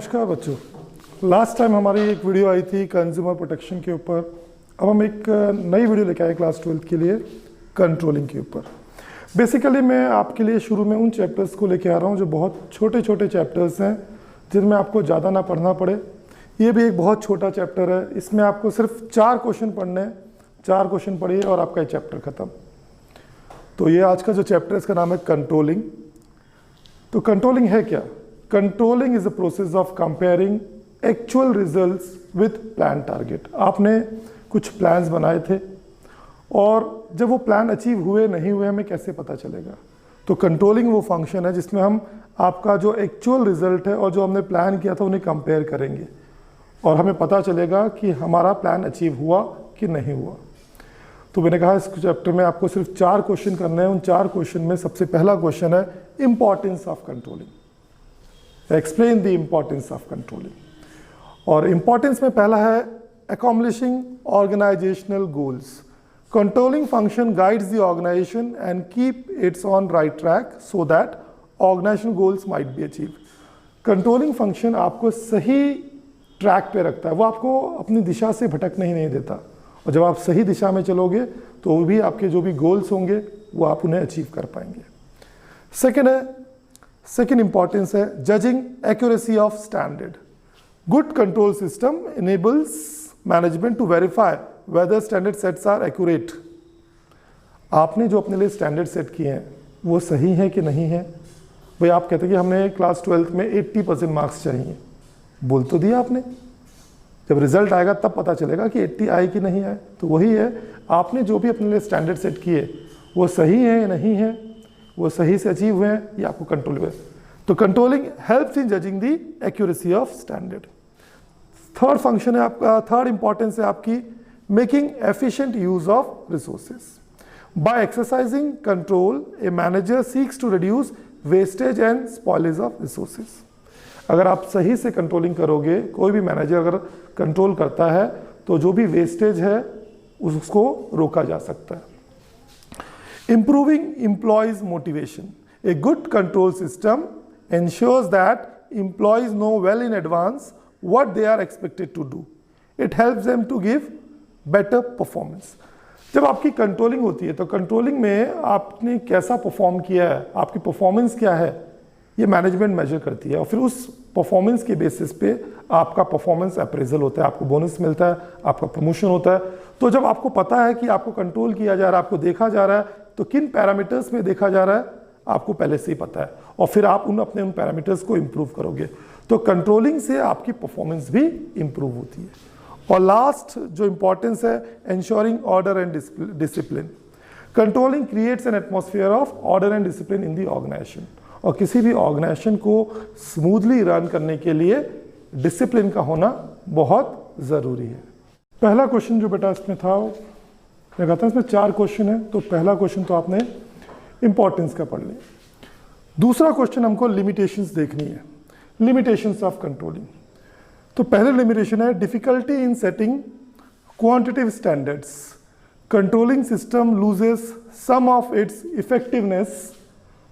नमस्कार बच्चों। Last time हमारी एक वीडियो आई थी कंज्यूमर प्रोटेक्शन के ऊपर। अब हम एक नई वीडियो लेके आए क्लास 12 के लिए कंट्रोलिंग के ऊपर। बेसिकली मैं आपके लिए शुरू में उन चैप्टर्स को लेके आ रहा हूँ जो बहुत छोटे छोटे चैप्टर्स हैं जिनमें आपको ज़्यादा ना पढ़ना पड़े। ये भी एक बहुत छोटा चैप्टर है, इसमें आपको सिर्फ 4 क्वेश्चन पढ़ने हैं। 4 क्वेश्चन पढ़िए और आपका ये चैप्टर ख़त्म। तो ये आज का जो चैप्टर है इसका नाम है कंट्रोलिंग। तो कंट्रोलिंग है क्या? Controlling is the process of comparing actual results with plan target. आपने कुछ प्लान्स बनाए थे और जब वो प्लान अचीव हुए नहीं हुए हमें कैसे पता चलेगा? तो कंट्रोलिंग वो फंक्शन है जिसमें हम आपका जो एक्चुअल रिजल्ट है और जो हमने प्लान किया था उन्हें कंपेयर करेंगे और हमें पता चलेगा कि हमारा प्लान अचीव हुआ कि नहीं हुआ। तो मैंने कहा इस चैप्टर में आपको सिर्फ 4 क्वेश्चन करने हैं। उन 4 क्वेश्चन में सबसे पहला क्वेश्चन है importance of controlling. Explain the importance of controlling. और इंपॉर्टेंस में पहला है accomplishing organizational goals. Controlling function guides the organization and keep it on right track so that organizational goals might be achieved. Controlling function आपको सही track पे रखता है, वो आपको अपनी दिशा से भटकने ही नहीं देता और जब आप सही दिशा में चलोगे तो भी आपके जो भी गोल्स होंगे वो आप उन्हें अचीव कर पाएंगे। सेकेंड इंपॉर्टेंस है judging accuracy of standard. Good control system enables management to verify whether standard sets are accurate. आपने जो अपने लिए स्टैंडर्ड सेट किए हैं वो सही है कि नहीं है। भाई आप कहते हैं कि हमने क्लास 12th में 80% मार्क्स चाहिए, बोल तो दिया आपने, जब रिजल्ट आएगा तब पता चलेगा कि 80 आए कि नहीं आए। तो वही है, आपने जो भी अपने लिए स्टैंडर्ड सेट किए वो सही है या नहीं है, वो सही से अचीव हुए हैं या आपको कंट्रोल हुए। तो controlling helps in judging the accuracy of standard. Third function है आपका, थर्ड इंपॉर्टेंस है आपकी making efficient use of resources. By exercising control a manager seeks to reduce wastage and spoilage of resources. अगर आप सही से कंट्रोलिंग करोगे, कोई भी मैनेजर अगर कंट्रोल करता है तो जो भी वेस्टेज है उसको रोका जा सकता है। Improving employees' motivation. A good control system ensures that employees know well in advance what they are expected to do. It helps them to give better performance. जब आपकी कंट्रोलिंग होती है तो कंट्रोलिंग में आपने कैसा परफॉर्म किया है, आपकी परफॉर्मेंस क्या है, ये मैनेजमेंट मेजर करती है और फिर उस परफॉर्मेंस के बेसिस पे आपका परफॉर्मेंस अप्रेजल होता है, आपको बोनस मिलता है, आपका प्रमोशन होता है। तो जब आपको पता है कि आपको कंट्रोल किया जा रहा है, आपको देखा जा रहा है, तो किन पैरामीटर्स में देखा जा रहा है आपको पहले से ही पता है और फिर आप उन पैरामीटर्स को इंप्रूव करोगे। तो कंट्रोलिंग से आपकी परफॉर्मेंस भी इंप्रूव होती है। और लास्ट जो इंपॉर्टेंस है ensuring order and discipline. Controlling creates an atmosphere of order and discipline in the organisation. और किसी भी ऑर्गेनाइजेशन को स्मूथली रन करने के लिए डिसिप्लिन का होना बहुत ज़रूरी है। पहला क्वेश्चन जो बेटा इसमें था, मैं कहता हूँ इसमें 4 क्वेश्चन है, तो पहला क्वेश्चन तो आपने इंपॉर्टेंस का पढ़ लिया। दूसरा क्वेश्चन हमको लिमिटेशंस देखनी है, लिमिटेशंस ऑफ कंट्रोलिंग। तो पहले लिमिटेशन है difficulty in setting quantitative standards. Controlling system loses some of its effectiveness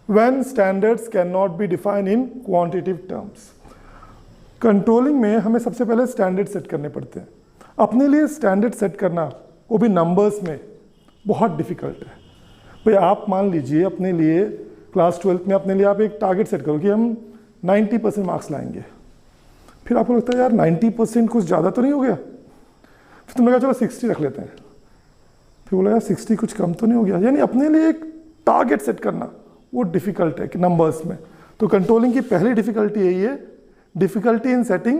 when standards can not be defined in quantitative terms. Controlling में हमें सबसे पहले स्टैंडर्ड सेट करने पड़ते हैं। अपने लिए स्टैंडर्ड सेट करना वो भी नंबर्स में बहुत डिफ़िकल्ट है। भाई आप मान लीजिए अपने लिए क्लास 12th में अपने लिए आप एक टारगेट सेट करो कि हम 90% मार्क्स लाएंगे। फिर आपको लगता है यार 90% कुछ ज़्यादा तो नहीं हो गया, फिर तुमने कहा चलो 60 रख लेते हैं। फिर बोला यार 60 कुछ कम तो नहीं हो गया। यानी अपने लिए एक टारगेट सेट करना वो डिफ़िकल्ट है कि नंबर्स में। तो कंट्रोलिंग की पहली डिफ़िकल्टी यही है, difficulty in setting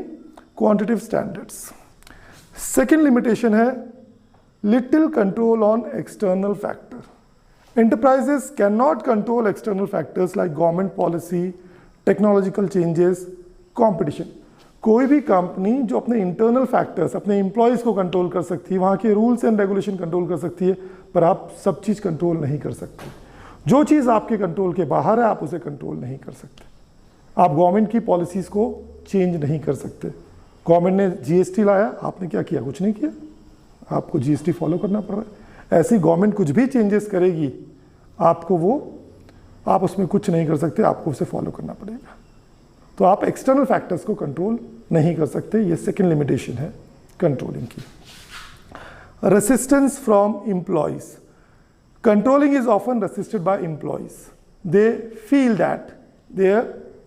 quantitative standards. Second limitation है little control on external factor. Enterprises cannot control external factors like government policy, technological changes, competition. कोई भी कंपनी जो अपने इंटरनल फैक्टर्स, अपने एम्प्लॉयज़ को कंट्रोल कर सकती है, वहाँ के रूल्स एंड रेगुलेशन कंट्रोल कर सकती है, पर आप सब चीज़ कंट्रोल नहीं कर सकते। जो चीज़ आपके कंट्रोल के बाहर है आप उसे कंट्रोल नहीं कर सकते। आप गवर्नमेंट की पॉलिसीज़ को चेंज नहीं कर सकते। गवर्नमेंट ने GST लाया, आपने क्या किया? कुछ नहीं किया, आपको GST फॉलो करना पड़ रहा है। ऐसी गवर्नमेंट कुछ भी चेंजेस करेगी आपको वो, आप उसमें कुछ नहीं कर सकते, आपको उसे फॉलो करना पड़ेगा। तो आप एक्सटर्नल फैक्टर्स को कंट्रोल नहीं कर सकते, ये सेकेंड लिमिटेशन है कंट्रोलिंग की। Resistance from employees, controlling is often resisted by employees, they feel that their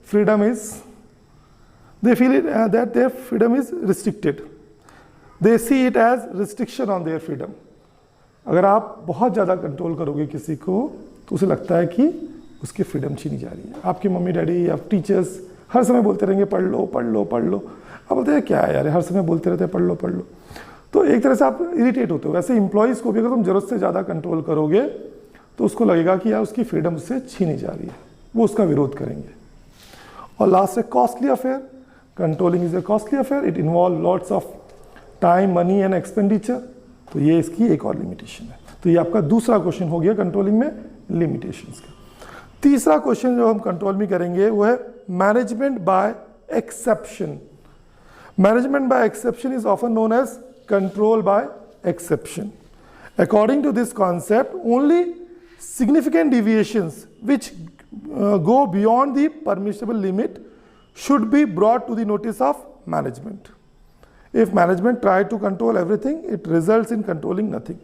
freedom is, they feel it, that their freedom is restricted, they see it as restriction on their freedom। अगर आप बहुत ज़्यादा control करोगे किसी को तो उसे लगता है कि उसकी फ्रीडम छीनी जा रही है। आपके मम्मी डैडी या टीचर्स हर समय बोलते रहेंगे पढ़ लो पढ़ लो पढ़ लो, आप बोलते हैं क्या है यार, हर समय बोलते रहते हैं पढ़ लो पढ़ लो, तो एक तरह से आप इरिटेट होते हो। वैसे एम्प्लॉयज़ को भी अगर तुम ज़रूरत से ज़्यादा कंट्रोल करोगे तो उसको लगेगा कि यार उसकी फ्रीडम उससे छीनी जा रही है, वो उसका विरोध करेंगे। और लास्ट है costly affair, controlling is a costly affair, it involve lots of time money and expenditure, तो ये इसकी एक और लिमिटेशन है। तो ये आपका दूसरा क्वेश्चन हो गया कंट्रोलिंग में लिमिटेशंस का। तीसरा क्वेश्चन जो हम कंट्रोल में करेंगे वो है management by exception. Management by exception is often known as control by exception. According to this concept only significant deviations which go beyond the permissible limit should be brought to the notice of management. If management try to control everything, it results in controlling nothing.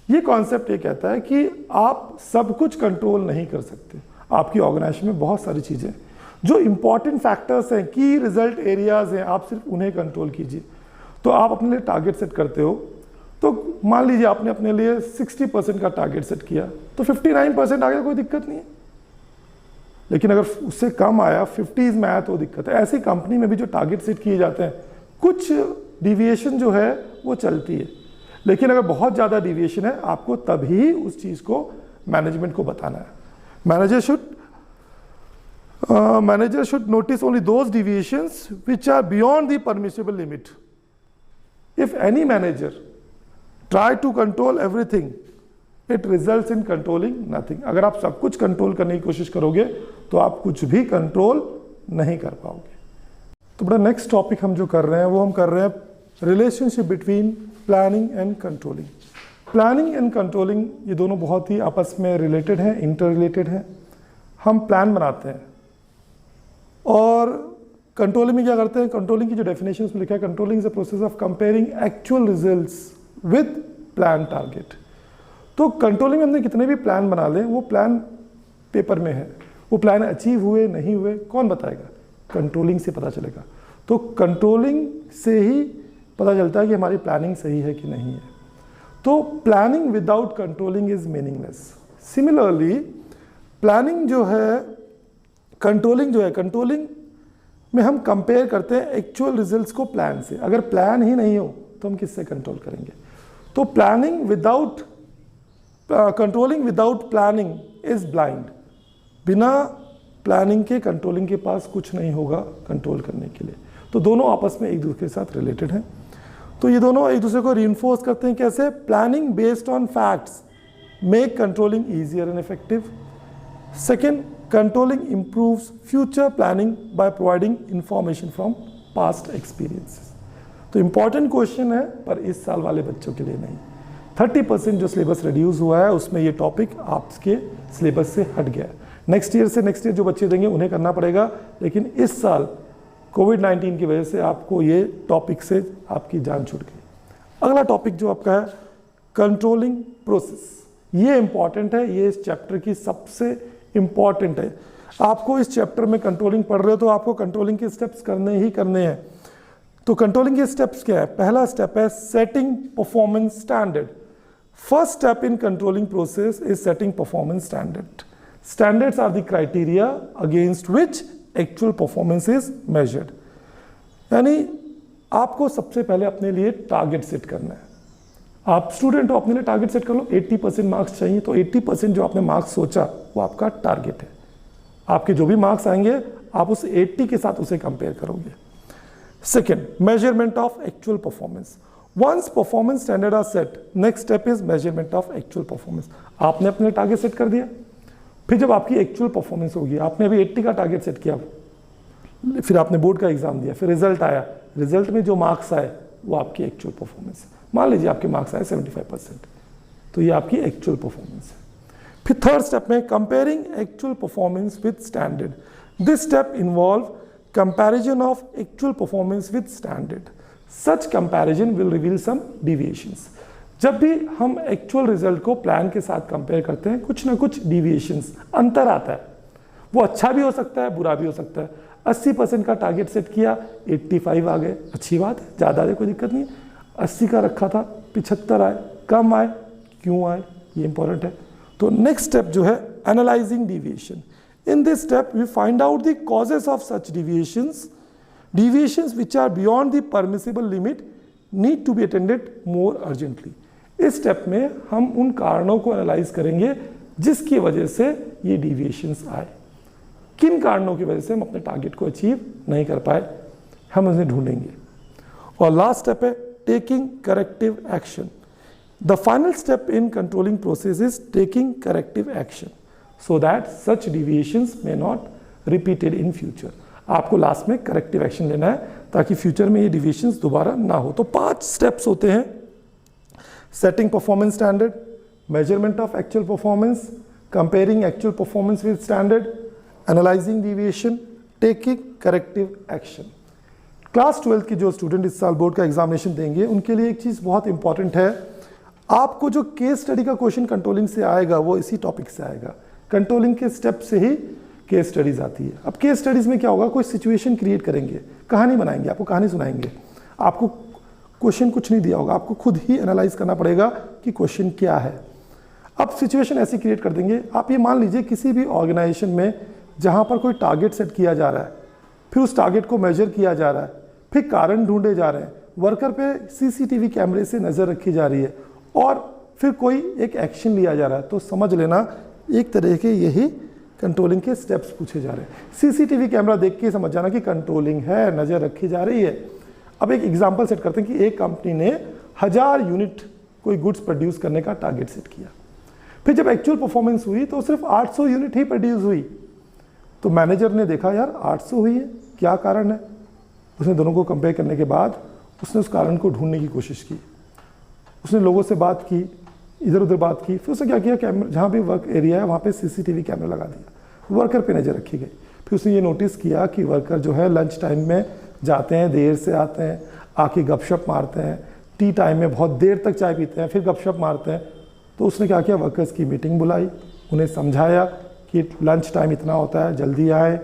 ये concept ये कहता है कि आप सब कुछ control नहीं कर सकते। आपकी ऑर्गेनाइजेशन में बहुत सारी चीज़ें जो इंपॉर्टेंट फैक्टर्स हैं, की रिजल्ट एरियाज हैं, आप सिर्फ उन्हें कंट्रोल कीजिए। तो आप अपने लिए टारगेट सेट करते हो, तो मान लीजिए आपने अपने लिए 60% का टारगेट सेट किया, तो 59% आ गया, कोई दिक्कत नहीं है। लेकिन अगर उससे कम आया, 50s में आया तो दिक्कत है। ऐसी कंपनी में भी जो टारगेट सेट किए जाते हैं, कुछ डिविएशन जो है वो चलती है, लेकिन अगर बहुत ज़्यादा डिविएशन है आपको तभी उस चीज़ को मैनेजमेंट को बताना है। Manager should notice only those deviations which are beyond the permissible limit. If any manager try to control everything, it results in controlling nothing। अगर आप सब कुछ कंट्रोल करने की कोशिश करोगे तो आप कुछ भी कंट्रोल नहीं कर पाओगे। तो बड़ा नेक्स्ट टॉपिक हम जो कर रहे हैं वो हम कर रहे हैं relationship between planning and controlling. Planning and controlling ये दोनों बहुत ही आपस में रिलेटेड हैं, इंटर रिलेटेड हैं। हम प्लान बनाते हैं और कंट्रोलिंग में क्या करते हैं, कंट्रोलिंग की जो डेफिनेशन उसमें लिखा है, controlling is a process of comparing actual results with plan target. तो कंट्रोलिंग में हमने कितने भी प्लान बना लें, वो प्लान पेपर में है, वो प्लान अचीव हुए नहीं हुए कौन बताएगा, कंट्रोलिंग से पता चलेगा। तो कंट्रोलिंग से ही पता चलता है कि हमारी प्लानिंग सही है कि नहीं है। तो planning without controlling is meaningless. Similarly planning जो है, कंट्रोलिंग जो है, कंट्रोलिंग में हम कंपेयर करते हैं एक्चुअल रिजल्ट्स को प्लान से। अगर प्लान ही नहीं हो तो हम किससे कंट्रोल करेंगे। तो planning without controlling without planning is blind. बिना प्लानिंग के कंट्रोलिंग के पास कुछ नहीं होगा कंट्रोल करने के लिए। तो दोनों आपस में एक दूसरे के साथ रिलेटेड हैं। तो ये दोनों एक दूसरे को रीइंफोर्स करते हैं। कैसे? Planning based on facts make controlling easier and effective. Second, controlling improves future planning by providing information from past experiences। तो इंपॉर्टेंट क्वेश्चन है पर इस साल वाले बच्चों के लिए नहीं। 30% जो सिलेबस रिड्यूस हुआ है उसमें ये टॉपिक आपके सिलेबस से हट गया है। नेक्स्ट ईयर जो बच्चे देंगे उन्हें करना पड़ेगा, लेकिन इस साल कोविड-19 की वजह से आपको ये टॉपिक से आपकी जान छूट गई। अगला टॉपिक जो आपका है कंट्रोलिंग प्रोसेस, ये इंपॉर्टेंट है, ये इस चैप्टर की सबसे इंपॉर्टेंट है। आपको इस चैप्टर में कंट्रोलिंग पढ़ रहे हो तो आपको कंट्रोलिंग के स्टेप्स करने ही करने हैं। तो कंट्रोलिंग के स्टेप्स क्या है? पहला स्टेप है setting performance standard. First step in controlling process is setting performance standard. Standards are the criteria against which actual performance is measured. यानी आपको सबसे पहले अपने लिए टारगेट सेट करना है। आप स्टूडेंट हो, अपने लिए टारगेट सेट कर लो। 80% मार्क्स चाहिए, तो 80% जो आपने मार्क्स सोचा वो आपका टारगेट है। आपके जो भी मार्क्स आएंगे आप उस 80 के साथ उसे कंपेयर करोगे। Second, measurement of actual performance. Once performance standard are set, next step is measurement of actual performance. आपने अपने टारगेट सेट कर दिया, फिर जब आपकी एक्चुअल परफॉर्मेंस होगी, आपने अभी 80 का टारगेट सेट किया, फिर आपने बोर्ड का एग्जाम दिया, फिर रिजल्ट आया, रिजल्ट में जो मार्क्स आए वो आपकी एक्चुअल परफॉर्मेंस है। मान लीजिए आपके मार्क्स आए 75%, तो ये आपकी एक्चुअल परफॉर्मेंस है। फिर थर्ड स्टेप में comparing actual performance with standard. This step involve comparison of actual performance with standard. Such comparison will reveal some deviations. जब भी हम एक्चुअल रिजल्ट को प्लान के साथ कंपेयर करते हैं, कुछ ना कुछ डिविएशंस, अंतर आता है। वो अच्छा भी हो सकता है, बुरा भी हो सकता है। 80% का टारगेट सेट किया, 85 आ गए, अच्छी बात है, ज़्यादा है, कोई दिक्कत नहीं है। 80 का रखा था, 75 आए, कम आए, क्यों आए, ये इंपॉर्टेंट है। तो नेक्स्ट स्टेप जो है analysing deviation. In this step we find out the causes of such deviations which are beyond the permissible limit need to be attended more urgently. इस स्टेप में हम उन कारणों को एनालाइज करेंगे जिसकी वजह से ये डिविएशंस आए। किन कारणों की वजह से हम अपने टारगेट को अचीव नहीं कर पाए, हम उन्हें ढूंढेंगे। और लास्ट स्टेप है taking corrective action. The final step in controlling process is taking corrective action so that such deviations may not repeated in future. आपको लास्ट में करेक्टिव एक्शन लेना है ताकि फ्यूचर में ये डिविएशंस दोबारा ना हो। तो 5 स्टेप्स होते हैं: setting performance standard, measurement of actual performance, comparing actual performance with standard, analysing deviation, taking corrective action. Class 12 की जो स्टूडेंट इस साल बोर्ड का एग्जामिनेशन देंगे उनके लिए एक चीज़ बहुत इंपॉर्टेंट है। आपको जो केस स्टडी का क्वेश्चन कंट्रोलिंग से आएगा वो इसी टॉपिक से आएगा। कंट्रोलिंग के स्टेप से ही केस स्टडीज़ आती है। अब केस स्टडीज़ में क्या होगा, कोई सिचुएशन क्रिएट करेंगे, कहानी बनाएंगे, आपको कहानी सुनाएंगे। आपको क्वेश्चन कुछ नहीं दिया होगा, आपको खुद ही एनालाइज करना पड़ेगा कि क्वेश्चन क्या है। अब सिचुएशन ऐसी क्रिएट कर देंगे। आप ये मान लीजिए किसी भी ऑर्गेनाइजेशन में जहाँ पर कोई टारगेट सेट किया जा रहा है, फिर उस टारगेट को मेजर किया जा रहा है, फिर कारण ढूंढे जा रहे हैं, वर्कर पे सीसीटीवी कैमरे से नज़र रखी जा रही है और फिर कोई एक एक्शन लिया जा रहा है, तो समझ लेना एक तरह के यही कंट्रोलिंग के स्टेप्स पूछे जा रहे हैं। सीसीटीवी कैमरा देख के समझ जाना कि कंट्रोलिंग है, नज़र रखी जा रही है। अब एक एग्जांपल सेट करते हैं कि एक कंपनी ने 1000 यूनिट कोई गुड्स प्रोड्यूस करने का टारगेट सेट किया, फिर जब एक्चुअल परफॉर्मेंस हुई तो सिर्फ 800 यूनिट ही प्रोड्यूस हुई। तो मैनेजर ने देखा यार 800 हुई है, क्या कारण है। उसने दोनों को कंपेयर करने के बाद उसने उस कारण को ढूंढने की कोशिश की। उसने लोगों से बात की, इधर उधर बात की, फिर उसने क्या किया, कैमरा जहाँ भी वर्क एरिया है वहाँ पे सीसीटीवी कैमरा लगा दिया, वर्कर पे नज़र रखी गई। फिर उसने ये नोटिस किया कि वर्कर जो है लंच टाइम में जाते हैं, देर से आते हैं, आके गपशप मारते हैं, टी टाइम में बहुत देर तक चाय पीते हैं, फिर गपशप मारते हैं। तो उसने क्या किया, वर्कर्स की मीटिंग बुलाई, उन्हें समझाया कि लंच टाइम इतना होता है, जल्दी आए,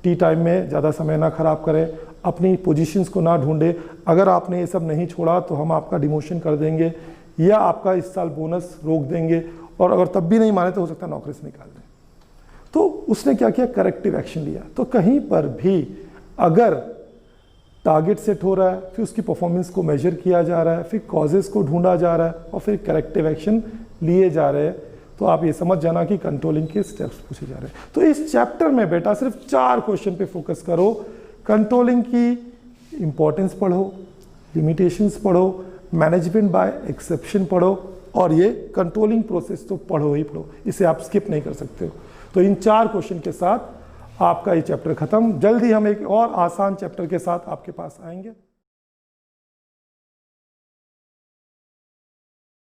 टी टाइम में ज़्यादा समय ना ख़राब करें, अपनी पोजीशंस को ना ढूंढे, अगर आपने ये सब नहीं छोड़ा तो हम आपका डिमोशन कर देंगे या आपका इस साल बोनस रोक देंगे, और अगर तब भी नहीं माने तो हो सकता है नौकरी से निकाल दें। तो उसने क्या किया, करेक्टिव एक्शन लिया। तो कहीं पर भी अगर टारगेट सेट हो रहा है, फिर उसकी परफॉर्मेंस को मेजर किया जा रहा है, फिर कॉजेज़ को ढूंढा जा रहा है और फिर करेक्टिव एक्शन लिए जा रहे हैं, तो आप ये समझ जाना कि कंट्रोलिंग के स्टेप्स पूछे जा रहे हैं। तो इस चैप्टर में बेटा सिर्फ 4 क्वेश्चन पे फोकस करो। कंट्रोलिंग की इंपॉर्टेंस पढ़ो, लिमिटेशंस पढ़ो, मैनेजमेंट बाय एक्सेप्शन पढ़ो, और ये कंट्रोलिंग प्रोसेस तो पढ़ो ही पढ़ो, इसे आप स्किप नहीं कर सकते हो। तो इन 4 क्वेश्चन के साथ आपका ये चैप्टर खत्म। जल्दी हम एक और आसान चैप्टर के साथ आपके पास आएंगे।